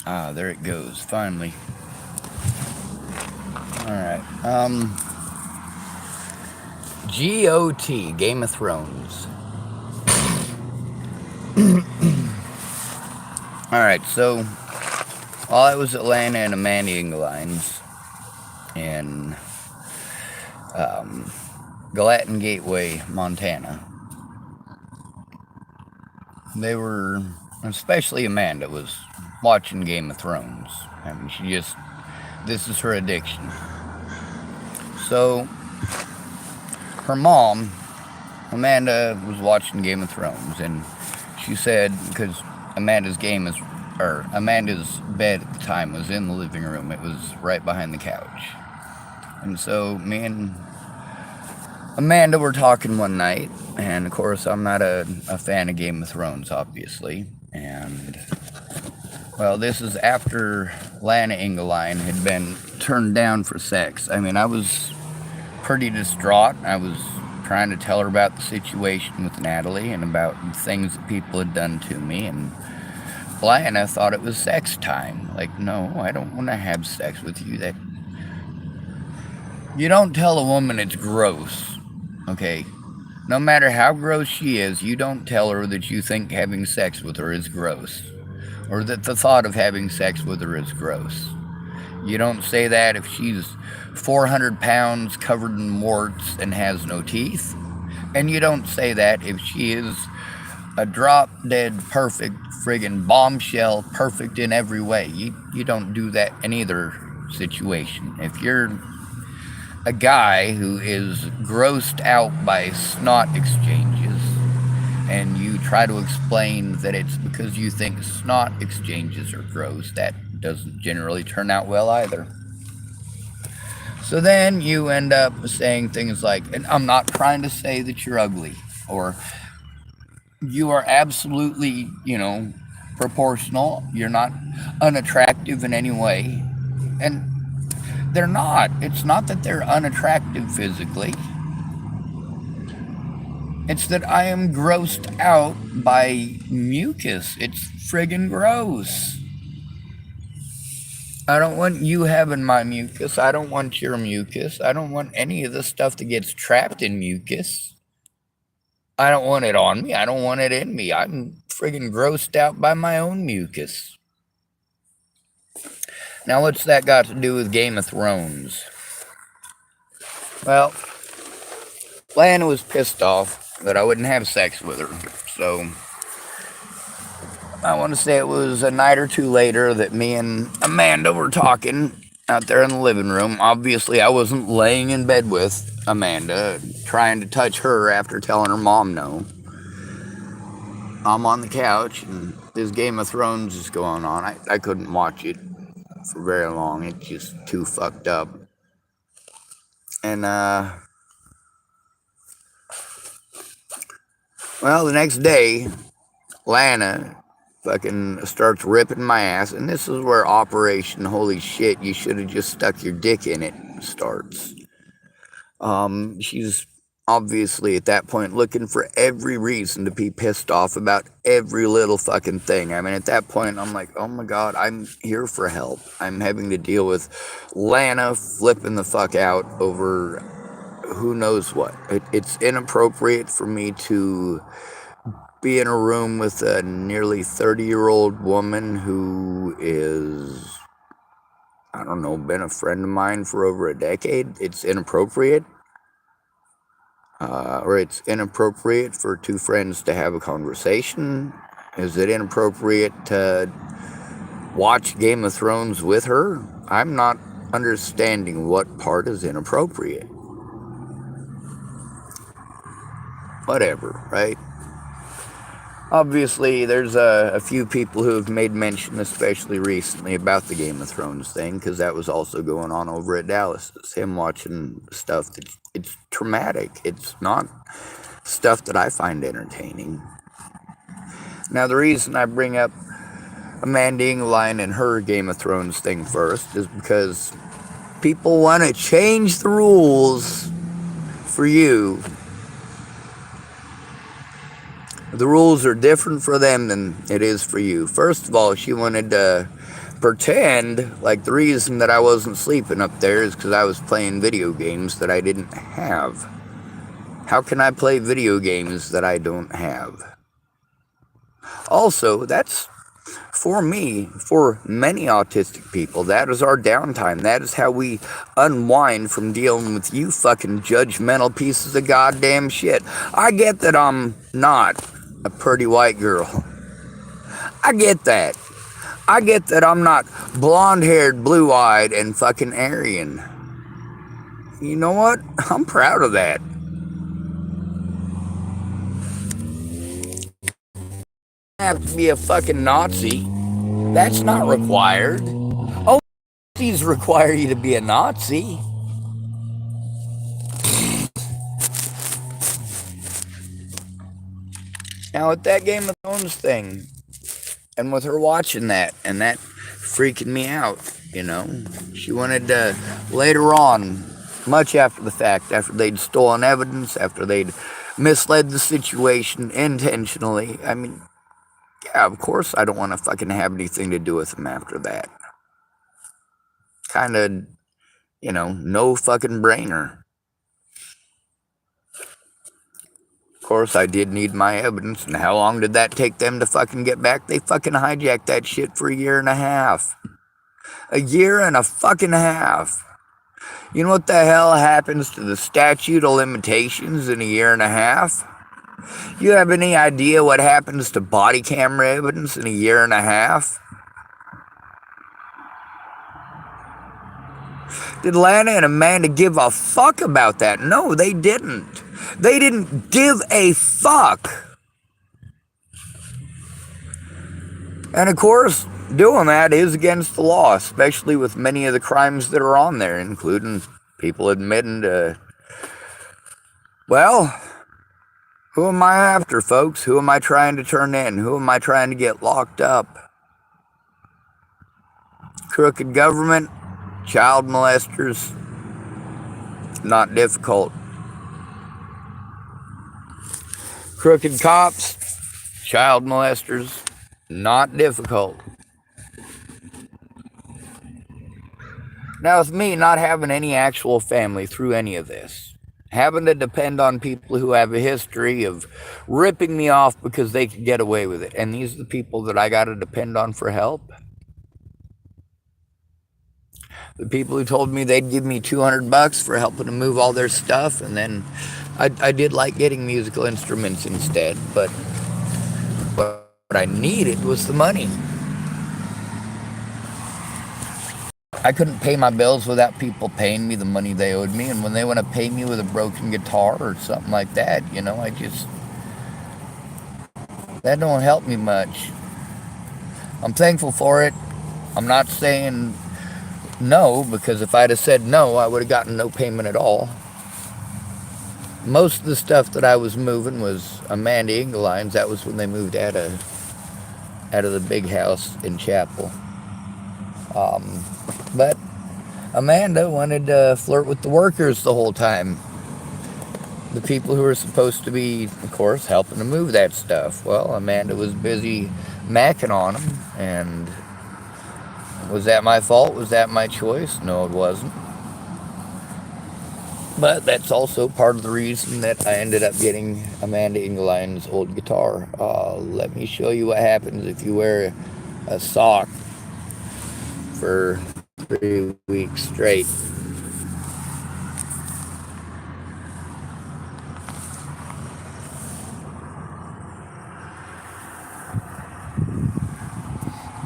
Ah, there it goes, finally. Alright. GOT, Game of Thrones. Alright, so while I was at Atlanta and Amanda Engelien's in Gallatin Gateway, Montana, they were, especially Amanda, was watching Game of Thrones. I mean, this is her addiction. So, her mom, Amanda, was watching Game of Thrones, and she said, because Amanda's bed at the time was in the living room, it was right behind the couch. And so, me and Amanda were talking one night, and of course, I'm not a fan of Game of Thrones, obviously. And, well, this is after Lana Engelien had been turned down for sex. I mean, I was pretty distraught. I was trying to tell her about the situation with Natalie and about things that people had done to me. And Lana thought it was sex time. Like, no, I don't want to have sex with you. That you don't tell a woman it's gross. Okay, no matter how gross she is, you don't tell her that you think having sex with her is gross, or that the thought of having sex with her is gross. You don't say that if she's 400 pounds, covered in warts, and has no teeth. And you don't say that if she is a drop dead perfect friggin' bombshell, perfect in every way. You don't do that in either situation. If you're a guy who is grossed out by snot exchanges, and you try to explain that it's because you think snot exchanges are gross, that doesn't generally turn out well either. So then you end up saying things like, and I'm not trying to say that you're ugly, or you are absolutely, proportional, you're not unattractive in any way. And they're not. It's not that they're unattractive physically. It's that I am grossed out by mucus. It's friggin' gross. I don't want you having my mucus. I don't want your mucus. I don't want any of the stuff that gets trapped in mucus. I don't want it on me. I don't want it in me. I'm friggin' grossed out by my own mucus. Now, what's that got to do with Game of Thrones? Well, Lana was pissed off that I wouldn't have sex with her. So, I want to say it was a night or two later that me and Amanda were talking out there in the living room. Obviously, I wasn't laying in bed with Amanda, trying to touch her after telling her mom no. I'm on the couch, and this Game of Thrones is going on. I couldn't watch it for very long. It's just too fucked up. And, well, the next day, Lana fucking starts ripping my ass, and this is where Operation Holy Shit, you should have just stuck your dick in it starts. She's obviously at that point looking for every reason to be pissed off about every little fucking thing. I mean, at that point, I'm like, oh my god, I'm here for help. I'm having to deal with Lana flipping the fuck out over who knows what. It's inappropriate for me to be in a room with a nearly 30-year-old woman who is, I don't know, been a friend of mine for over a decade. It's inappropriate. Or it's inappropriate for two friends to have a conversation. Is it inappropriate to watch Game of Thrones with her? I'm not understanding what part is inappropriate. Whatever, right? Obviously, there's a few people who have made mention, especially recently, about the Game of Thrones thing, because that was also going on over at Dallas's. Him watching stuff that it's traumatic. It's not stuff that I find entertaining. Now, the reason I bring up Amanda Engelien and her Game of Thrones thing first is because people want to change the rules for you The rules are different for them than it is for you. First of all, she wanted to pretend like the reason that I wasn't sleeping up there is because I was playing video games that I didn't have. How can I play video games that I don't have? Also, that's for me, for many autistic people, that is our downtime. That is how we unwind from dealing with you fucking judgmental pieces of goddamn shit. I get that I'm not a pretty white girl. I get that. I get that I'm not blonde-haired, blue-eyed, and fucking Aryan. You know what? I'm proud of that. I have to be a fucking Nazi. That's not required. Oh, Nazis require you to be a Nazi. Now, with that Game of Thrones thing, and with her watching that, and that freaking me out, you know, she wanted to, later on, much after the fact, after they'd stolen evidence, after they'd misled the situation intentionally, I mean, yeah, of course I don't want to fucking have anything to do with them after that. Kind of, you know, no fucking brainer. Of course, I did need my evidence, and how long did that take them to fucking get back? They fucking hijacked that shit for a year and a half. A year and a fucking half. You know what the hell happens to the statute of limitations in a year and a half? You have any idea what happens to body camera evidence in a year and a half? Did Lana and Amanda give a fuck about that? No, they didn't. They didn't give a fuck. And of course, doing that is against the law, especially with many of the crimes that are on there, including people admitting to, well, who am I after, folks? Who am I trying to turn in? Who am I trying to get locked up? Crooked government, child molesters, not difficult. Crooked cops, child molesters, not difficult. Now, with me not having any actual family through any of this, having to depend on people who have a history of ripping me off because they could get away with it, and these are the people that I got to depend on for help. The people who told me they'd give me $200 for helping to move all their stuff, and then I did like getting musical instruments instead, but what I needed was the money. I couldn't pay my bills without people paying me the money they owed me, and when they want to pay me with a broken guitar or something like that, you know, that don't help me much. I'm thankful for it. I'm not saying no, because if I'd have said no, I would have gotten no payment at all. Most of the stuff that I was moving was Amanda Engelien's. That was when they moved out of the big house in Chapel. But Amanda wanted to flirt with the workers the whole time. The people who were supposed to be, of course, helping to move that stuff. Well, Amanda was busy macking on them, and was that my fault? Was that my choice? No, it wasn't. But that's also part of the reason that I ended up getting Amanda Engelien's old guitar. Let me show you what happens if you wear a sock for 3 weeks straight.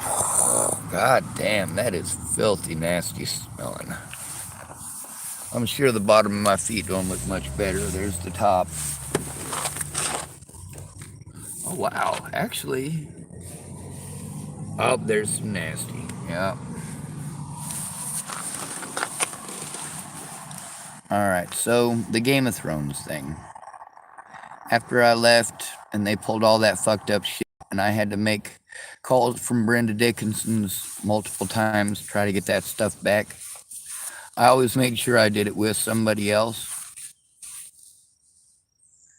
Oh, God damn, that is filthy, nasty smelling. I'm sure the bottom of my feet don't look much better. There's the top. Oh, wow. Actually, oh, there's some nasty. Yeah. Alright, so the Game of Thrones thing. After I left and they pulled all that fucked up shit, and I had to make calls from Brenda Dickinson's multiple times to try to get that stuff back, I always made sure I did it with somebody else.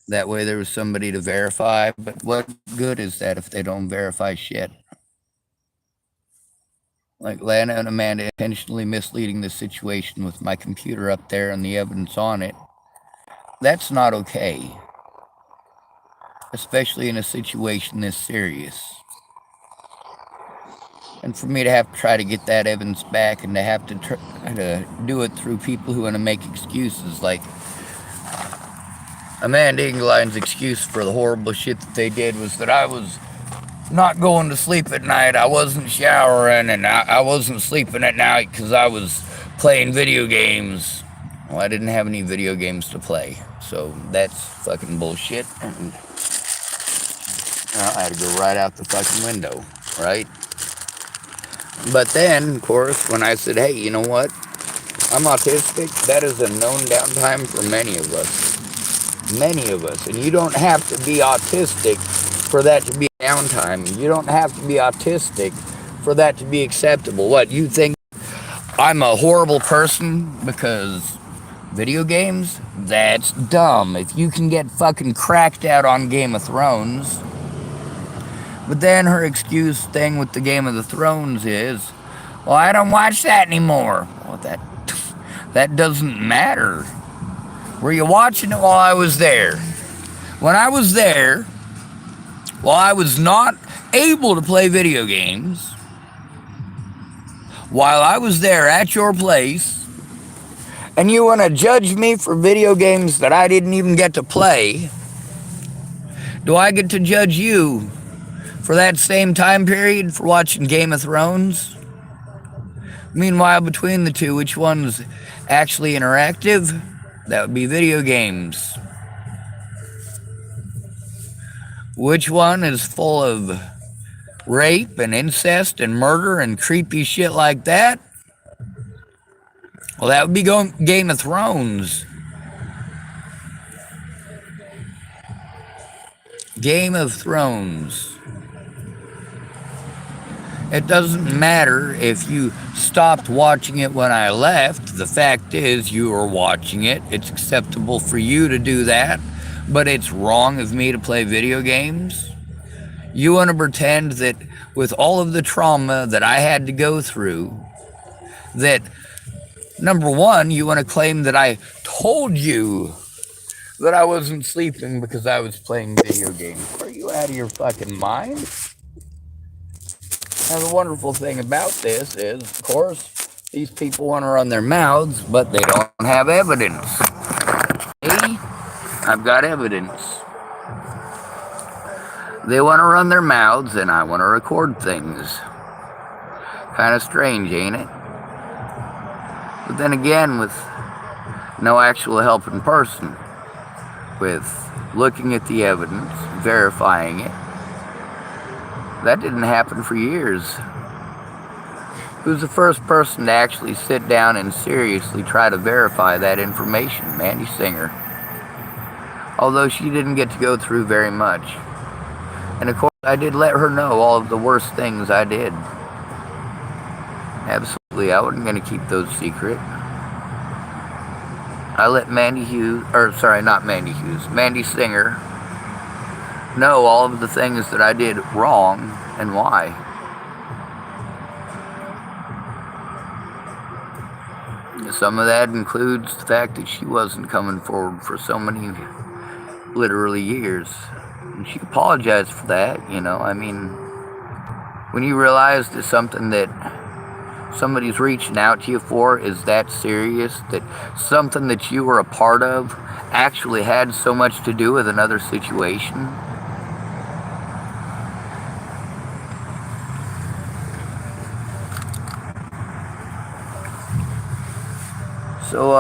That way there was somebody to verify. But what good is that if they don't verify shit? Like Lana and Amanda intentionally misleading the situation with my computer up there and the evidence on it. That's not okay. Especially in a situation this serious. And for me to have to try to get that evidence back and to have to try to do it through people who want to make excuses, like Amanda Engelien's excuse for the horrible shit that they did was that I was not going to sleep at night, I wasn't showering, and I wasn't sleeping at night because I was playing video games. Well, I didn't have any video games to play, so that's fucking bullshit. And I had to go right out the fucking window, right? But then, of course, when I said, hey, you know what? I'm autistic, that is a known downtime for many of us. Many of us. And you don't have to be autistic for that to be downtime. You don't have to be autistic for that to be acceptable. What, you think I'm a horrible person because video games? That's dumb. If you can get fucking cracked out on Game of Thrones. But then her excuse thing with the Game of the Thrones is, well, I don't watch that anymore. Well, that doesn't matter. Were you watching it while I was there? When I was there, while I was not able to play video games, while I was there at your place, and you want to judge me for video games that I didn't even get to play, do I get to judge you for that same time period for watching Game of Thrones? Meanwhile, between the two, which one's actually interactive? That would be video games. Which one is full of rape and incest and murder and creepy shit like that? Well, that would be Game of Thrones. Game of Thrones. It doesn't matter if you stopped watching it when I left. The fact is, you are watching it. It's acceptable for you to do that, but it's wrong of me to play video games. You want to pretend that with all of the trauma that I had to go through, that, number one, you want to claim that I told you that I wasn't sleeping because I was playing video games. Are you out of your fucking mind? Now, the wonderful thing about this is, of course, these people want to run their mouths, but they don't have evidence. Me, I've got evidence. They want to run their mouths, and I want to record things. Kind of strange, ain't it? But then again, with no actual help in person, with looking at the evidence, verifying it, that didn't happen for years. Who's the first person to actually sit down and seriously try to verify that information? Mandy Singer. Although she didn't get to go through very much. And of course, I did let her know all of the worst things I did. Absolutely, I wasn't going to keep those secret. I let Mandy Singer know all of the things that I did wrong and why. Some of that includes the fact that she wasn't coming forward for so many, literally, years. And she apologized for that, you know. I mean, when you realize that something that somebody's reaching out to you for is that serious, that something that you were a part of actually had so much to do with another situation. So,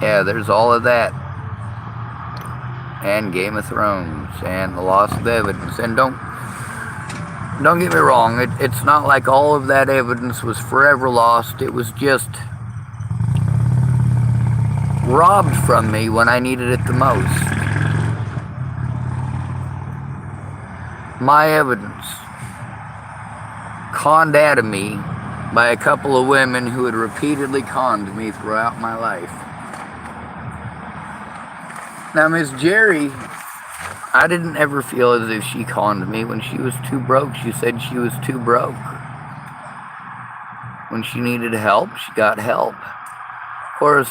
yeah, there's all of that. And Game of Thrones, and the loss of evidence. And don't get me wrong, it's not like all of that evidence was forever lost. It was just robbed from me when I needed it the most. My evidence conned out of me by a couple of women who had repeatedly conned me throughout my life. Now, Miss Jerry, I didn't ever feel as if she conned me. When she was too broke, she said she was too broke. When she needed help, she got help. Of course,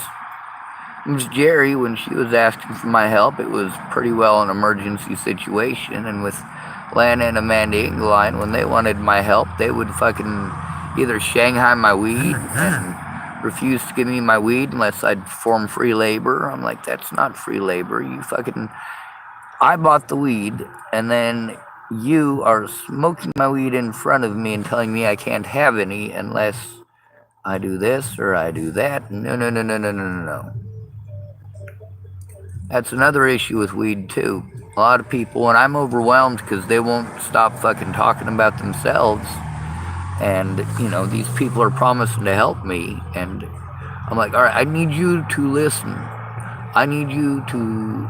Miss Jerry, when she was asking for my help, it was pretty well an emergency situation. And with Lana and Amanda Engelien, when they wanted my help, they would fucking either Shanghai my weed and refuse to give me my weed unless I'd perform free labor. I'm like, that's not free labor. You fucking... I bought the weed, and then you are smoking my weed in front of me and telling me I can't have any unless I do this or I do that. No, no, no, no, no, no, no, no. That's another issue with weed, too. A lot of people, when I'm overwhelmed because they won't stop fucking talking about themselves, and, you know, these people are promising to help me, and I'm like, all right, I need you to listen. I need you to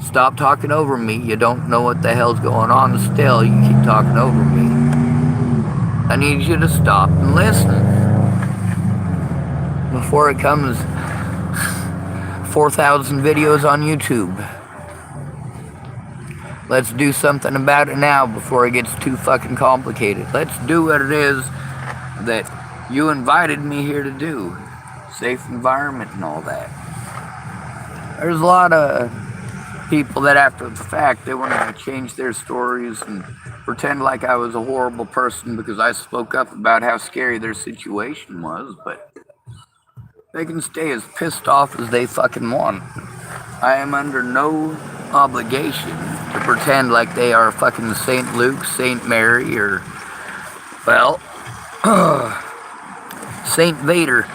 stop talking over me. You don't know what the hell's going on still. You keep talking over me. I need you to stop and listen before it comes 4,000 videos on YouTube. Let's do something about it now before it gets too fucking complicated. Let's do what it is that you invited me here to do. Safe environment and all that. There's a lot of people that after the fact, they want to change their stories and pretend like I was a horrible person because I spoke up about how scary their situation was, but they can stay as pissed off as they fucking want. I am under no obligation to pretend like they are fucking St. Luke, St. Mary, or, well, St. Vader.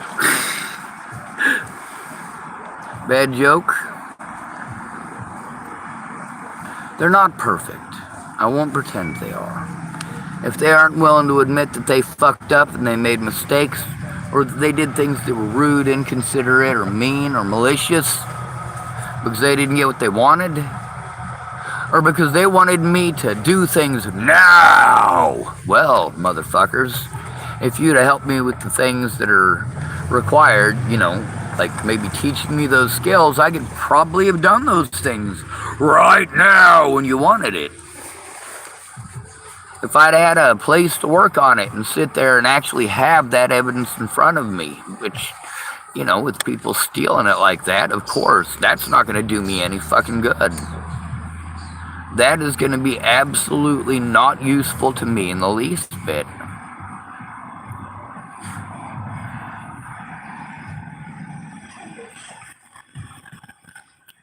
Bad joke. They're not perfect. I won't pretend they are. If they aren't willing to admit that they fucked up and they made mistakes, or that they did things that were rude, inconsiderate, or mean, or malicious, because they didn't get what they wanted, or because they wanted me to do things now, well, motherfuckers, if you'd have helped me with the things that are required, you know, like maybe teaching me those skills, I could probably have done those things right now when you wanted it. If I'd had a place to work on it and sit there and actually have that evidence in front of me, which, you know, with people stealing it like that, of course, that's not going to do me any fucking good. That is going to be absolutely not useful to me in the least bit.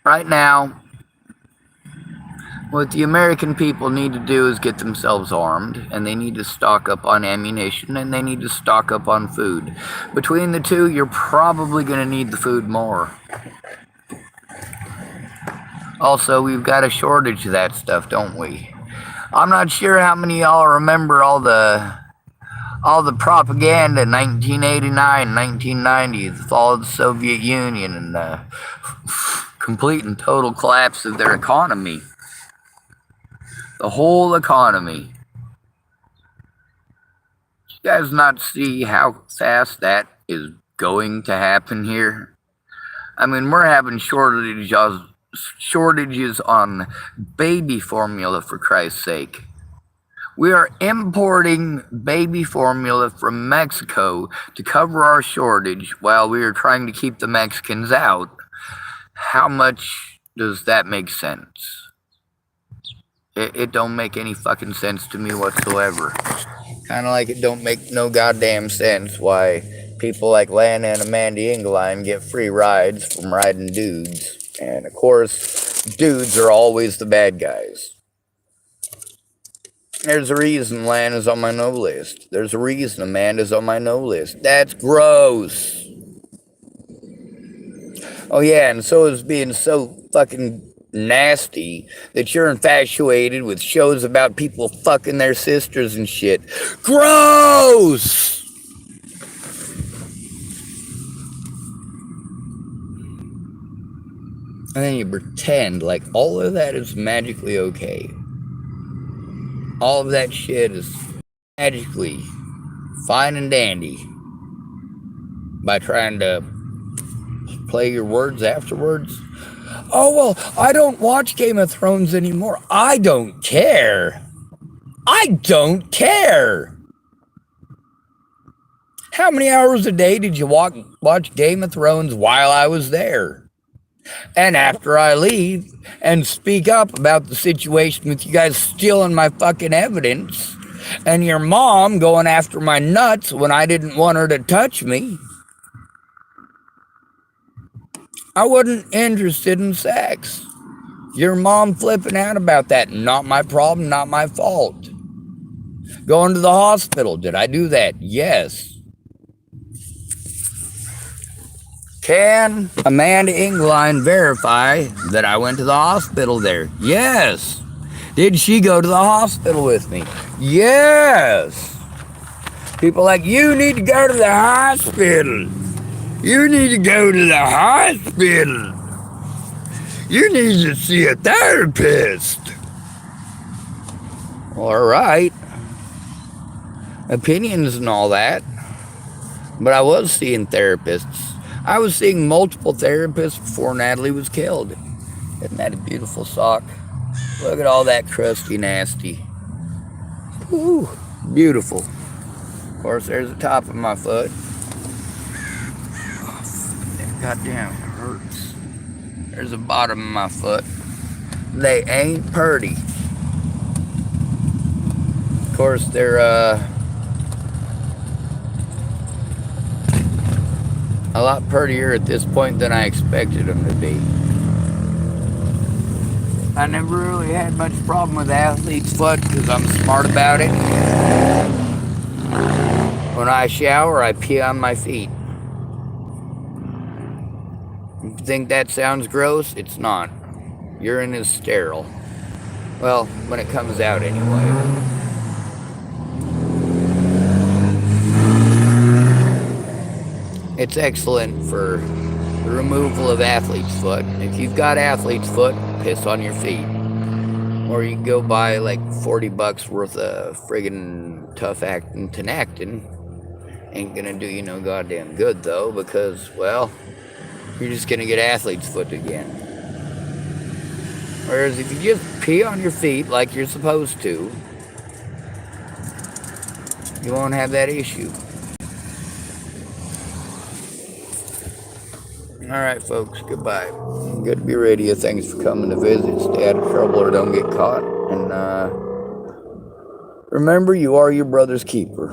Right now, what the American people need to do is get themselves armed, and they need to stock up on ammunition, and they need to stock up on food. Between the two, you're probably going to need the food more. Also, we've got a shortage of that stuff, don't we? I'm not sure how many of y'all remember all the propaganda in 1989, 1990, the fall of the Soviet Union, and the complete and total collapse of their economy. The whole economy. You guys not see how fast that is going to happen here? I mean, we're having shortages on baby formula, for Christ's sake. We are importing baby formula from Mexico to cover our shortage while we are trying to keep the Mexicans out. How much does that make sense? It don't make any fucking sense to me whatsoever. Kind of like it don't make no goddamn sense why people like Lana and Amanda Engelien get free rides from riding dudes. And of course, dudes are always the bad guys. There's a reason Lana's on my no list. There's a reason Amanda's on my no list. That's gross. Oh yeah, and so is being so fucking nasty that you're infatuated with shows about people fucking their sisters and shit. Gross! And then you pretend like all of that is magically okay. All of that shit is magically fine and dandy by trying to play your words afterwards. Oh, well, I don't watch Game of Thrones anymore. I don't care. I don't care. How many hours a day did you watch Game of Thrones while I was there? And after I leave and speak up about the situation with you guys stealing my fucking evidence and your mom going after my nuts when I didn't want her to touch me, I wasn't interested in sex. Your mom flipping out about that, not my problem, not my fault. Going to the hospital, did I do that? Yes. Can Amanda Engelien verify that I went to the hospital there? Yes. Did she go to the hospital with me? Yes. People like, you need to go to the hospital. You need to go to the hospital. You need to see a therapist. All right. Opinions and all that. But I was seeing therapists. I was seeing multiple therapists before Natalie was killed. Isn't that a beautiful sock? Look at all that crusty nasty. Ooh, beautiful. Of course, there's the top of my foot. Oh, goddamn, it hurts. There's the bottom of my foot. They ain't purty. Of course, they're a lot prettier at this point than I expected them to be. I never really had much problem with athlete's foot because I'm smart about it. When I shower, I pee on my feet. If you think that sounds gross, it's not. Urine is sterile. Well, when it comes out anyway. It's excellent for the removal of athlete's foot. If you've got athlete's foot, piss on your feet. Or you can go buy like $40 worth of friggin' tough actin' Tenactin. Ain't gonna do you no goddamn good though, because, well, you're just gonna get athlete's foot again. Whereas if you just pee on your feet like you're supposed to, you won't have that issue. Alright folks, goodbye. Good to be radio. Thanks for coming to visit. Stay out of trouble or don't get caught. And remember, you are your brother's keeper.